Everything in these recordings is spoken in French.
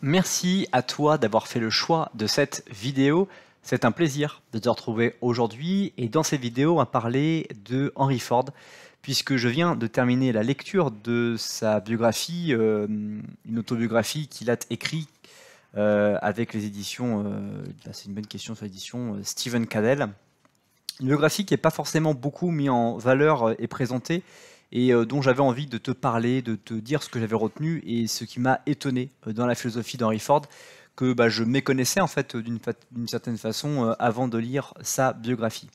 Merci à toi d'avoir fait le choix de cette vidéo. C'est un plaisir de te retrouver aujourd'hui et dans cette vidéo, on va parler de Henry Ford puisque je viens de terminer la lecture de sa biographie, une autobiographie qu'il a écrite avec les éditions, c'est une bonne question sur l'édition Stephen Cadell. Une biographie qui n'est pas forcément beaucoup mise en valeur et présentée et dont j'avais envie de te parler, de te dire ce que j'avais retenu et ce qui m'a étonné dans la philosophie d'Henry Ford, que je méconnaissais en fait d'une certaine façon avant de lire sa biographie.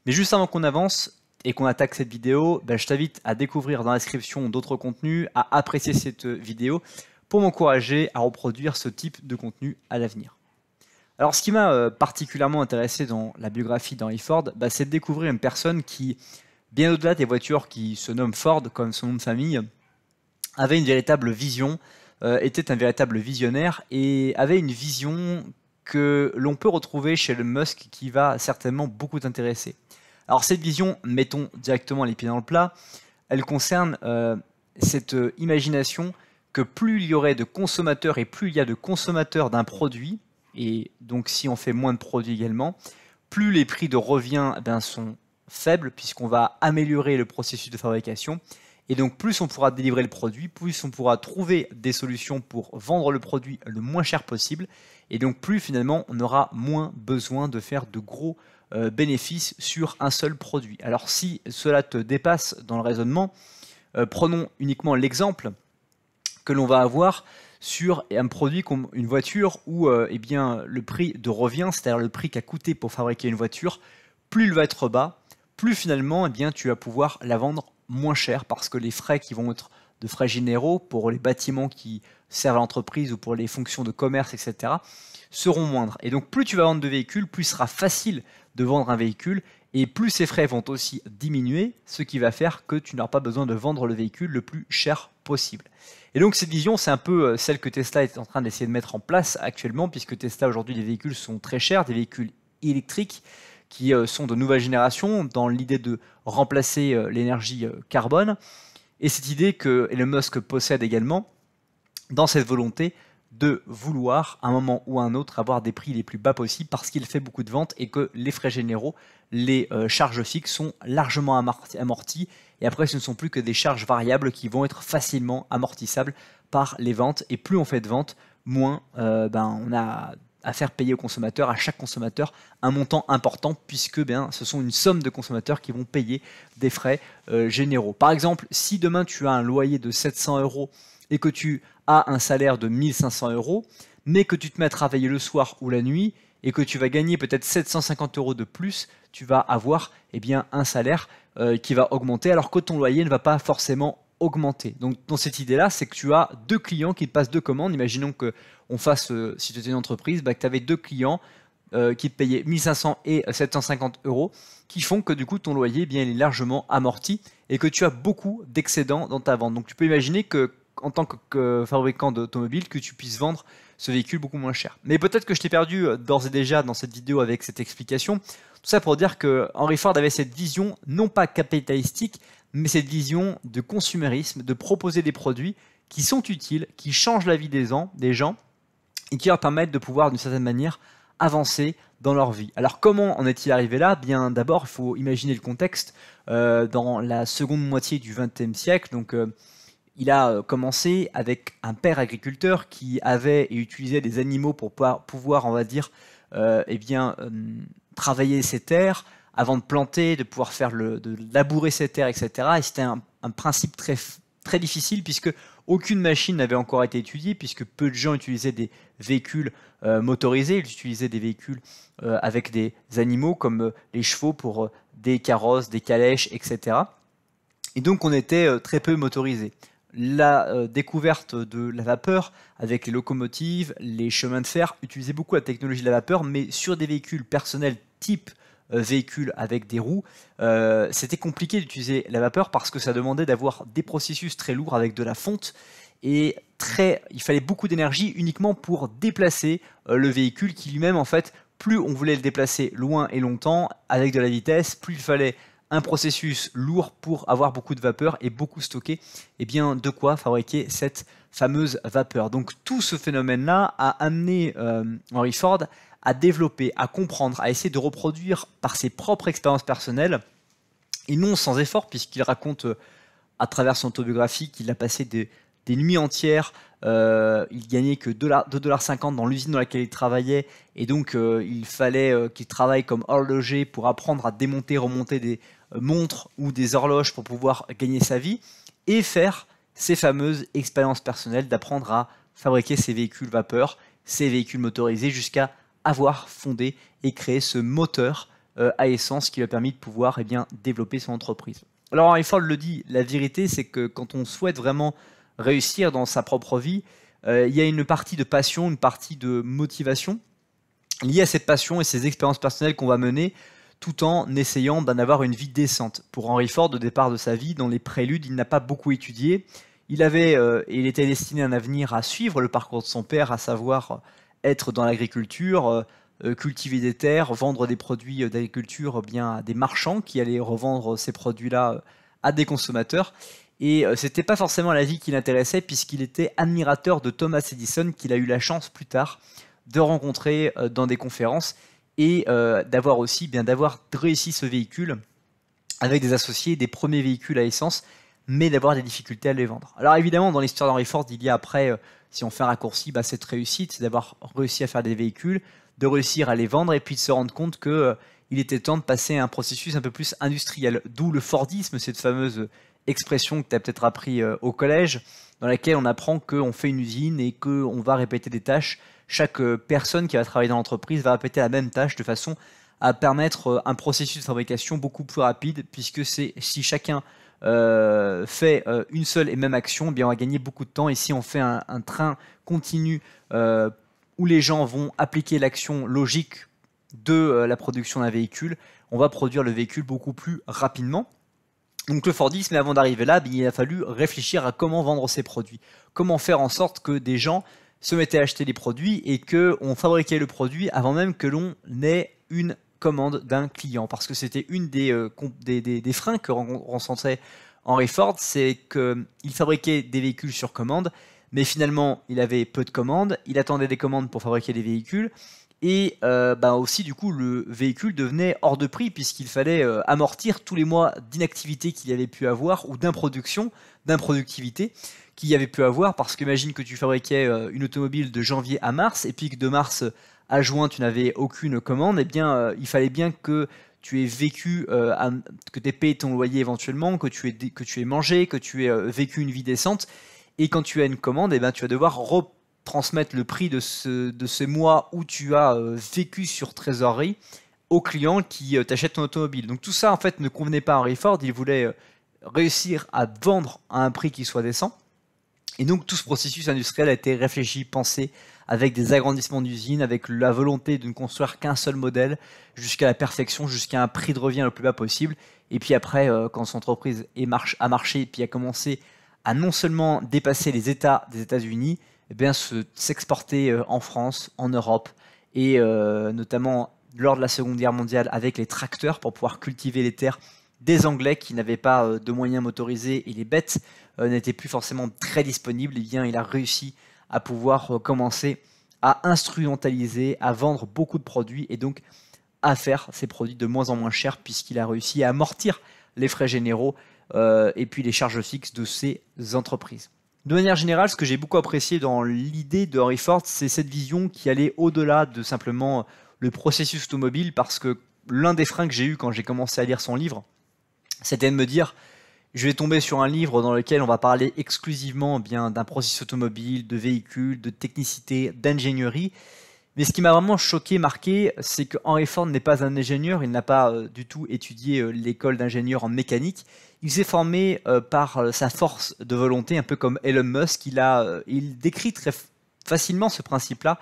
Mais juste avant qu'on avance et qu'on attaque cette vidéo, je t'invite à découvrir dans la description d'autres contenus, à apprécier cette vidéo pour m'encourager à reproduire ce type de contenu à l'avenir. Alors ce qui m'a particulièrement intéressé dans la biographie d'Henry Ford, c'est de découvrir une personne qui, bien au-delà des voitures qui se nomment Ford comme son nom de famille, avait une véritable vision, était un véritable visionnaire et avait une vision que l'on peut retrouver chez Elon Musk qui va certainement beaucoup t'intéresser. Alors cette vision, mettons directement les pieds dans le plat, elle concerne cette imagination que plus il y aurait de consommateurs et plus il y a de consommateurs d'un produit, et donc si on fait moins de produits également, plus les prix de revient sont faibles puisqu'on va améliorer le processus de fabrication et donc plus on pourra délivrer le produit, plus on pourra trouver des solutions pour vendre le produit le moins cher possible et donc plus finalement on aura moins besoin de faire de gros bénéfices sur un seul produit. Alors si cela te dépasse dans le raisonnement, prenons uniquement l'exemple que l'on va avoir sur un produit comme une voiture où le prix de revient, c'est-à-dire le prix qu'a coûté pour fabriquer une voiture, plus il va être bas, plus finalement tu vas pouvoir la vendre moins cher parce que les frais qui vont être de frais généraux pour les bâtiments qui servent à l'entreprise ou pour les fonctions de commerce, etc., seront moindres. Et donc plus tu vas vendre de véhicules, plus il sera facile de vendre un véhicule et plus ces frais vont aussi diminuer, ce qui va faire que tu n'auras pas besoin de vendre le véhicule le plus cher possible. Et donc cette vision, c'est un peu celle que Tesla est en train d'essayer de mettre en place actuellement, puisque Tesla aujourd'hui, les véhicules sont très chers, des véhicules électriques qui sont de nouvelle génération, dans l'idée de remplacer l'énergie carbone. Et cette idée que Elon Musk possède également, dans cette volonté de vouloir, à un moment ou à un autre, avoir des prix les plus bas possibles parce qu'il fait beaucoup de ventes et que les frais généraux, les charges fixes sont largement amorties et après ce ne sont plus que des charges variables qui vont être facilement amortissables par les ventes et plus on fait de ventes, moins on a à faire payer au consommateur, à chaque consommateur, un montant important puisque ce sont une somme de consommateurs qui vont payer des frais généraux. Par exemple, si demain tu as un loyer de 700 € et que tu as un salaire de 1500 €, mais que tu te mets à travailler le soir ou la nuit et que tu vas gagner peut-être 750 € de plus, tu vas avoir un salaire qui va augmenter alors que ton loyer ne va pas forcément augmenter. Donc dans cette idée-là, c'est que tu as deux clients qui te passent deux commandes. Imaginons qu'on fasse, si tu étais une entreprise, que tu avais deux clients qui te payaient 1500 et 750 € qui font que du coup ton loyer il est largement amorti et que tu as beaucoup d'excédents dans ta vente. Donc tu peux imaginer que en tant que fabricant d'automobile, que tu puisses vendre ce véhicule beaucoup moins cher. Mais peut-être que je t'ai perdu d'ores et déjà dans cette vidéo avec cette explication. Tout ça pour dire que Henry Ford avait cette vision, non pas capitalistique, mais cette vision de consumérisme, de proposer des produits qui sont utiles, qui changent la vie des gens et qui leur permettent de pouvoir d'une certaine manière avancer dans leur vie. Alors comment en est-il arrivé là ? Bien d'abord, il faut imaginer le contexte dans la seconde moitié du XXe siècle. Donc il a commencé avec un père agriculteur qui avait et utilisait des animaux pour pouvoir, on va dire, travailler ses terres avant de planter, de pouvoir de labourer ses terres, etc. Et c'était un principe très, très difficile puisque aucune machine n'avait encore été étudiée, puisque peu de gens utilisaient des véhicules motorisés, ils utilisaient des véhicules avec des animaux comme les chevaux pour des carrosses, des calèches, etc. Et donc on était très peu motorisés. La découverte de la vapeur avec les locomotives, les chemins de fer utilisait beaucoup la technologie de la vapeur, mais sur des véhicules personnels type véhicules avec des roues, c'était compliqué d'utiliser la vapeur parce que ça demandait d'avoir des processus très lourds avec de la fonte et il fallait beaucoup d'énergie uniquement pour déplacer le véhicule qui lui-même, en fait, plus on voulait le déplacer loin et longtemps avec de la vitesse, plus il fallait un processus lourd pour avoir beaucoup de vapeur et beaucoup stocké, et bien de quoi fabriquer cette fameuse vapeur. Donc tout ce phénomène-là a amené Henry Ford à développer, à comprendre, à essayer de reproduire par ses propres expériences personnelles, et non sans effort, puisqu'il raconte à travers son autobiographie qu'il a passé des nuits entières, il gagnait que 2,50 $ dans l'usine dans laquelle il travaillait, et donc il fallait qu'il travaille comme horloger pour apprendre à démonter, remonter des montres ou des horloges pour pouvoir gagner sa vie, et faire ces fameuses expériences personnelles d'apprendre à fabriquer ces véhicules vapeur, ces véhicules motorisés, jusqu'à avoir fondé et créé ce moteur à essence qui lui a permis de pouvoir développer son entreprise. Alors Henry Ford le dit, la vérité c'est que quand on souhaite vraiment réussir dans sa propre vie, il y a une partie de passion, une partie de motivation liée à cette passion et ces expériences personnelles qu'on va mener tout en essayant d'en avoir une vie décente. Pour Henry Ford, au départ de sa vie, dans les préludes, il n'a pas beaucoup étudié. Il était destiné à un avenir à suivre le parcours de son père, à savoir être dans l'agriculture, cultiver des terres, vendre des produits d'agriculture à des marchands qui allaient revendre ces produits-là à des consommateurs. Et c'était pas forcément la vie qui l'intéressait, puisqu'il était admirateur de Thomas Edison, qu'il a eu la chance plus tard de rencontrer dans des conférences, et d'avoir réussi ce véhicule avec des associés, des premiers véhicules à essence, mais d'avoir des difficultés à les vendre. Alors évidemment, dans l'histoire d'Henry Ford, il y a après, si on fait un raccourci, cette réussite, c'est d'avoir réussi à faire des véhicules, de réussir à les vendre, et puis de se rendre compte que il était temps de passer à un processus un peu plus industriel, d'où le Fordisme, cette fameuse expression que tu as peut-être appris au collège, dans laquelle on apprend qu'on fait une usine et qu'on va répéter des tâches. Chaque personne qui va travailler dans l'entreprise va répéter la même tâche de façon à permettre un processus de fabrication beaucoup plus rapide, puisque si chacun fait une seule et même action, on va gagner beaucoup de temps. Et si on fait un train continu où les gens vont appliquer l'action logique de la production d'un véhicule, on va produire le véhicule beaucoup plus rapidement. Donc le Fordisme, mais avant d'arriver là, il a fallu réfléchir à comment vendre ces produits. Comment faire en sorte que des gens se mettaient à acheter les produits et qu'on fabriquait le produit avant même que l'on ait une commande d'un client. Parce que c'était une des freins que rencontrait Henry Ford, c'est qu'il fabriquait des véhicules sur commande, mais finalement il avait peu de commandes, il attendait des commandes pour fabriquer des véhicules, et aussi du coup le véhicule devenait hors de prix, puisqu'il fallait amortir tous les mois d'inactivité qu'il avait pu avoir, ou d'improductivité qu'il avait pu avoir, parce qu'imagine que tu fabriquais une automobile de janvier à mars, et puis que de mars à juin tu n'avais aucune commande, il fallait bien que tu aies vécu, que tu aies payé ton loyer éventuellement, que tu aies mangé, que tu aies vécu une vie décente, et quand tu as une commande, tu vas devoir transmettre le prix de ces mois où tu as vécu sur trésorerie au client qui t'achète ton automobile. Donc tout ça en fait ne convenait pas à Henry Ford, il voulait réussir à vendre à un prix qui soit décent. Et donc tout ce processus industriel a été réfléchi, pensé, avec des agrandissements d'usines, avec la volonté de ne construire qu'un seul modèle, jusqu'à la perfection, jusqu'à un prix de revient le plus bas possible. Et puis après, quand son entreprise a marché, et puis a commencé à non seulement dépasser les États des États-Unis, s'exporter en France, en Europe, et notamment lors de la Seconde Guerre mondiale avec les tracteurs pour pouvoir cultiver les terres des Anglais qui n'avaient pas de moyens motorisés, et les bêtes n'étaient plus forcément très disponibles. Il a réussi à pouvoir commencer à instrumentaliser, à vendre beaucoup de produits, et donc à faire ces produits de moins en moins chers, puisqu'il a réussi à amortir les frais généraux et puis les charges fixes de ces entreprises. De manière générale, ce que j'ai beaucoup apprécié dans l'idée de Henry Ford, c'est cette vision qui allait au-delà de simplement le processus automobile, parce que l'un des freins que j'ai eu quand j'ai commencé à lire son livre, c'était de me dire, je vais tomber sur un livre dans lequel on va parler exclusivement d'un processus automobile, de véhicules, de technicité, d'ingénierie. Mais ce qui m'a vraiment choqué, marqué, c'est que Henry Ford n'est pas un ingénieur, il n'a pas du tout étudié l'école d'ingénieur en mécanique. Il s'est formé par sa force de volonté, un peu comme Elon Musk. Il décrit très facilement ce principe-là,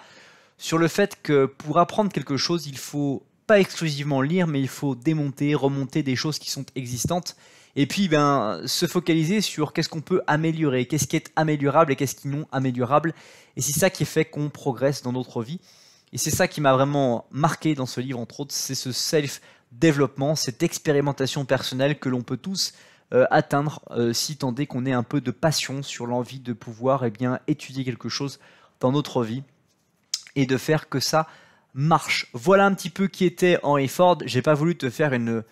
sur le fait que pour apprendre quelque chose, il faut pas exclusivement lire, mais il faut démonter, remonter des choses qui sont existantes, et puis se focaliser sur qu'est-ce qu'on peut améliorer, qu'est-ce qui est améliorable et qu'est-ce qui n'est pas améliorable. Et c'est ça qui fait qu'on progresse dans notre vie. Et c'est ça qui m'a vraiment marqué dans ce livre, entre autres, c'est ce développement, cette expérimentation personnelle que l'on peut tous atteindre si tant est qu'on ait un peu de passion sur l'envie de pouvoir étudier quelque chose dans notre vie et de faire que ça marche. Voilà un petit peu qui était Henry Ford. J'ai pas voulu te faire une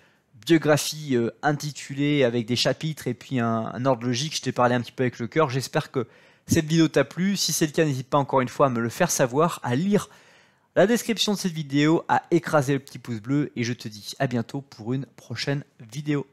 biographie intitulée avec des chapitres et puis un ordre logique. Je t'ai parlé un petit peu avec le cœur. J'espère que cette vidéo t'a plu. Si c'est le cas, n'hésite pas encore une fois à me le faire savoir, à lire la description de cette vidéo, à écraser le petit pouce bleu et je te dis à bientôt pour une prochaine vidéo.